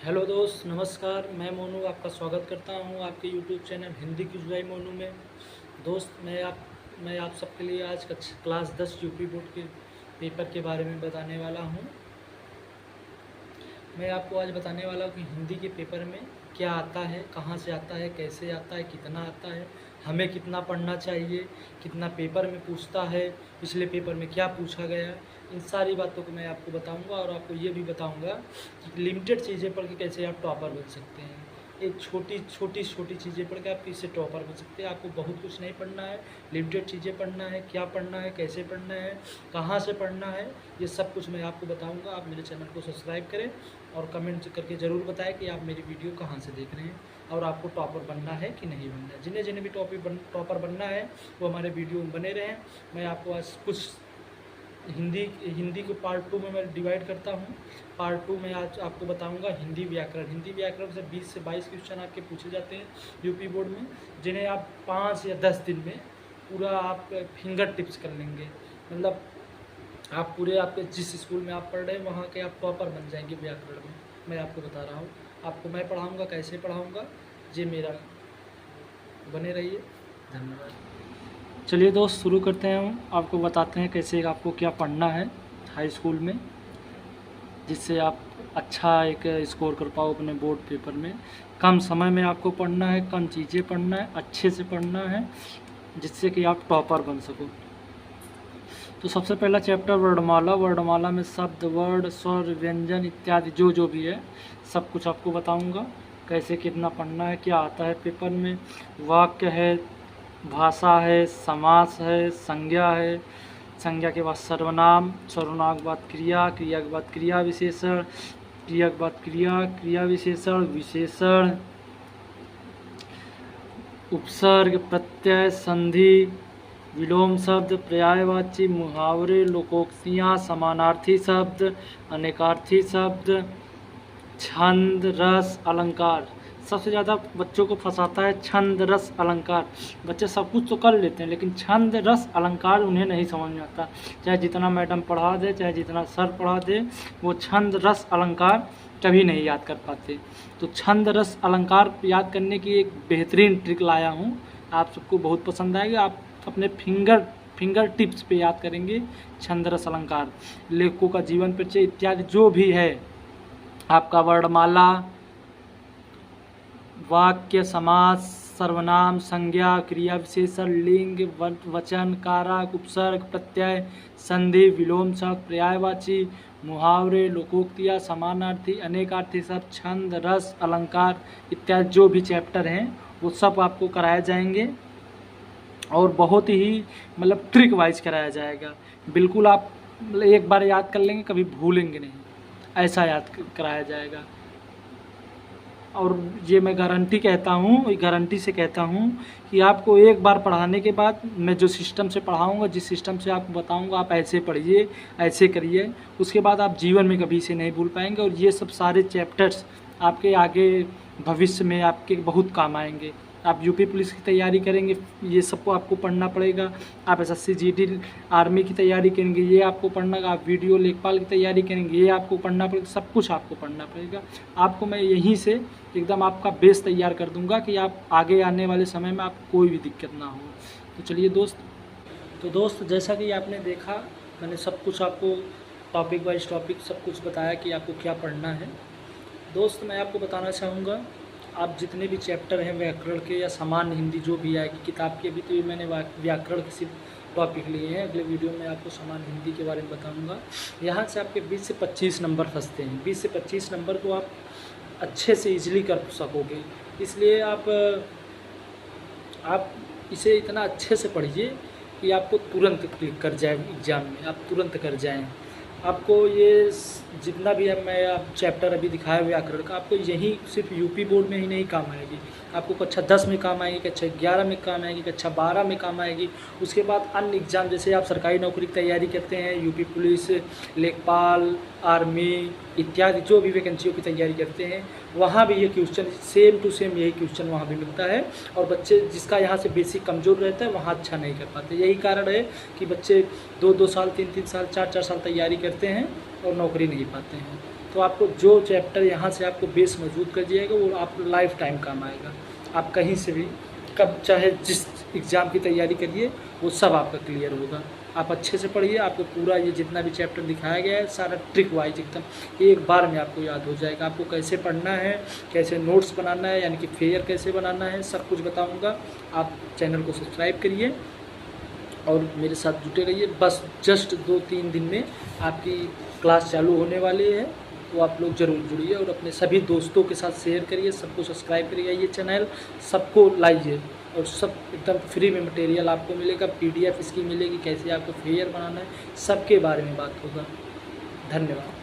Hello दोस्त, नमस्कार। मैं मोनू आपका स्वागत करता हूं आपके YouTube channel Hindi quiz by Monu में। दोस्त, मैं आप सबके लिए आज क्लास 10 यूपी बोर्ड के पेपर के बारे में बताने वाला हूं। मैं आपको आज बताने वाला हूं कि हिंदी के पेपर में क्या आता है, कहां से आता है, कैसे आता है, कितना आता है, हमें कितना पढ़ना चाहिए, कितना पेपर में पूछता है, पिछले पेपर में क्या पूछा गया। इन सारी बातों को मैं आपको बताऊंगा और आपको ये भी बताऊंगा कि लिमिटेड चीज़ें पढ़ के कैसे आप टॉपर बन सकते हैं। एक छोटी चीज़ें पढ़ के आप किससे टॉपर बन सकते हैं। आपको बहुत कुछ नहीं पढ़ना है, लिमिटेड चीज़ें पढ़ना है। क्या पढ़ना है, कैसे पढ़ना है, कहाँ से पढ़ना है, ये सब कुछ मैं आपको बताऊंगा। आप मेरे चैनल को सब्सक्राइब करें और कमेंट करके ज़रूर बताएं कि आप मेरी वीडियो कहाँ से देख रहे हैं और आपको टॉपर बनना है कि नहीं बनना है। जिन्हें जिन्हें भी टॉपर बनना है वो हमारे वीडियो में बने रहें। मैं आपको आज कुछ हिंदी को पार्ट 2 में मैं डिवाइड करता हूँ। पार्ट 2 में आज आपको बताऊंगा हिंदी व्याकरण से 20 से 22 क्वेश्चन आपके पूछे जाते हैं यूपी बोर्ड में, जिन्हें आप 5 या 10 दिन में पूरा आप फिंगर टिप्स कर लेंगे। मतलब आप पूरे आपके जिस स्कूल में आप पढ़ रहे हैं वहाँ के आप टॉपर बन जाएंगे व्याकरण में। मैं आपको बता रहा हूँ, आपको मैं पढ़ाऊँगा, कैसे पढ़ाऊँगा, ये मेरा। बने रहिए, धन्यवाद। चलिए दोस्त, शुरू करते हैं। हम आपको बताते हैं कैसे आपको क्या पढ़ना है हाई स्कूल में, जिससे आप अच्छा एक स्कोर कर पाओ अपने बोर्ड पेपर में। कम समय में आपको पढ़ना है, कम चीज़ें पढ़ना है, अच्छे से पढ़ना है, जिससे कि आप टॉपर बन सको। तो सबसे पहला चैप्टर वर्णमाला में शब्द, वर्ड, स्वर, व्यंजन इत्यादि जो भी है सब कुछ आपको बताऊंगा। कैसे कितना पढ़ना है, क्या आता है पेपर में। वाक्य है, भाषा है, समास है, संज्ञा है, संज्ञा के बाद सर्वनाम, सर्वनाम के बाद क्रिया, क्रिया के बाद क्रिया विशेषण, क्रिया के बाद क्रिया, क्रिया विशेषण, विशेषण, उपसर्ग, प्रत्यय, संधि, विलोम शब्द, पर्यायवाची, मुहावरे, लोकोक्तियाँ, समानार्थी शब्द, अनेकार्थी शब्द, छंद, रस, अलंकार। सबसे ज़्यादा बच्चों को फंसाता है छंद, रस, अलंकार। बच्चे सब कुछ तो कर लेते हैं लेकिन छंद, रस, अलंकार उन्हें नहीं समझ में आता। चाहे जितना मैडम पढ़ा दे, चाहे जितना सर पढ़ा दे, वो छंद, रस, अलंकार कभी नहीं याद कर पाते। तो छंद, रस, अलंकार याद करने की एक बेहतरीन ट्रिक लाया हूँ, आप सबको बहुत पसंद आएगी। आप अपने फिंगर टिप्स पे याद करेंगे छंद, रस, अलंकार, लेखकों का जीवन परिचय इत्यादि जो भी है। आपका वर्णमाला, वाक्य, समास, सर्वनाम, संज्ञा, क्रिया विशेषण, लिंग, वचन, कारक, उपसर्ग, प्रत्यय, संधि, विलोम शब्द, पर्यायवाची, मुहावरे, लोकोक्तियाँ, समानार्थी, अनेकार्थी शब्द, छंद, रस, अलंकार इत्यादि जो भी चैप्टर हैं वो सब आपको कराए जाएंगे और बहुत ही मतलब ट्रिक वाइज कराया जाएगा। बिल्कुल आप एक बार याद कर लेंगे, कभी भूलेंगे नहीं, ऐसा याद कराया जाएगा। और ये मैं गारंटी कहता हूँ, गारंटी से कहता हूँ कि आपको एक बार पढ़ाने के बाद मैं जो सिस्टम से पढ़ाऊँगा, जिस सिस्टम से आपको बताऊँगा आप ऐसे पढ़िए, ऐसे करिए, उसके बाद आप जीवन में कभी इसे नहीं भूल पाएंगे। और ये सब सारे चैप्टर्स आपके आगे भविष्य में आपके बहुत काम आएंगे। आप यूपी पुलिस की तैयारी करेंगे, ये सबको आपको पढ़ना पड़ेगा। आप एसएससी जीडी आर्मी की तैयारी करेंगे, ये आपको पढ़ना। आप वीडियो लेखपाल की तैयारी करेंगे, ये आपको पढ़ना पड़ेगा। सब कुछ आपको पढ़ना पड़ेगा। आपको मैं यहीं से एकदम आपका बेस तैयार कर दूंगा कि आप आगे आने वाले समय में आपको कोई भी दिक्कत ना हो। तो चलिए दोस्त, जैसा कि आपने देखा, मैंने सब कुछ आपको टॉपिक वाइज टॉपिक सब कुछ बताया कि आपको क्या पढ़ना है। दोस्त, मैं आपको बताना चाहूँगा, आप जितने भी चैप्टर हैं व्याकरण के या सामान्य हिंदी जो भी आएगी किताब की, अभी तो ये मैंने व्याकरण के सिर्फ टॉपिक लिए हैं। अगले वीडियो में आपको सामान्य हिंदी के बारे में बताऊंगा। यहाँ से आपके 20 से 25 नंबर फंसते हैं। 20 से 25 नंबर को आप अच्छे से इजीली कर सकोगे। इसलिए आप इसे इतना अच्छे से पढ़िए कि आपको तुरंत क्लिक कर जाए एग्ज़ाम में, आप तुरंत कर जाएँ। आपको ये जितना भी है मैं आप चैप्टर अभी दिखाया व्याकरण का, आपको यही सिर्फ यूपी बोर्ड में ही नहीं काम आएगी, आपको कक्षा 10 में काम आएगी, कक्षा 11 में काम आएगी, कक्षा 12 में काम आएगी। उसके बाद अन्य एग्ज़ाम, जैसे आप सरकारी नौकरी की तैयारी करते हैं, यूपी पुलिस, लेखपाल, आर्मी इत्यादि जो भी वैकेंसियों की तैयारी करते हैं, वहाँ भी ये क्वेश्चन सेम टू सेम यही क्वेश्चन वहाँ भी मिलता है। और बच्चे जिसका यहाँ से बेसिक कमज़ोर रहता है वहाँ अच्छा नहीं कर पाते। यही कारण है कि बच्चे 2-2 साल, 3-3 साल, 4-4 साल तैयारी करते हैं और नौकरी नहीं पाते हैं। तो आपको जो चैप्टर यहाँ से आपको बेस मजबूत कर दिएगा वो आपको लाइफ टाइम काम आएगा। आप कहीं से भी कब चाहे जिस एग्ज़ाम की तैयारी करिए वो सब आपका क्लियर होगा। आप अच्छे से पढ़िए, आपको पूरा ये जितना भी चैप्टर दिखाया गया है सारा ट्रिक वाइज एकदम एक बार में आपको याद हो जाएगा। आपको कैसे पढ़ना है, कैसे नोट्स बनाना है, यानी कि फेयर कैसे बनाना है, सब कुछ बताऊंगा। आप चैनल को सब्सक्राइब करिए और मेरे साथ जुटे रहिए। बस जस्ट 2-3 दिन में आपकी क्लास चालू होने वाली है, तो आप लोग ज़रूर जुड़िए और अपने सभी दोस्तों के साथ शेयर करिए, सबको सब्सक्राइब करिए ये चैनल, सबको लाइए और सब एकदम फ्री में मटेरियल आपको मिलेगा। PDF इसकी मिलेगी, कैसे आपको फेयर बनाना है, सबके बारे में बात होगा। धन्यवाद।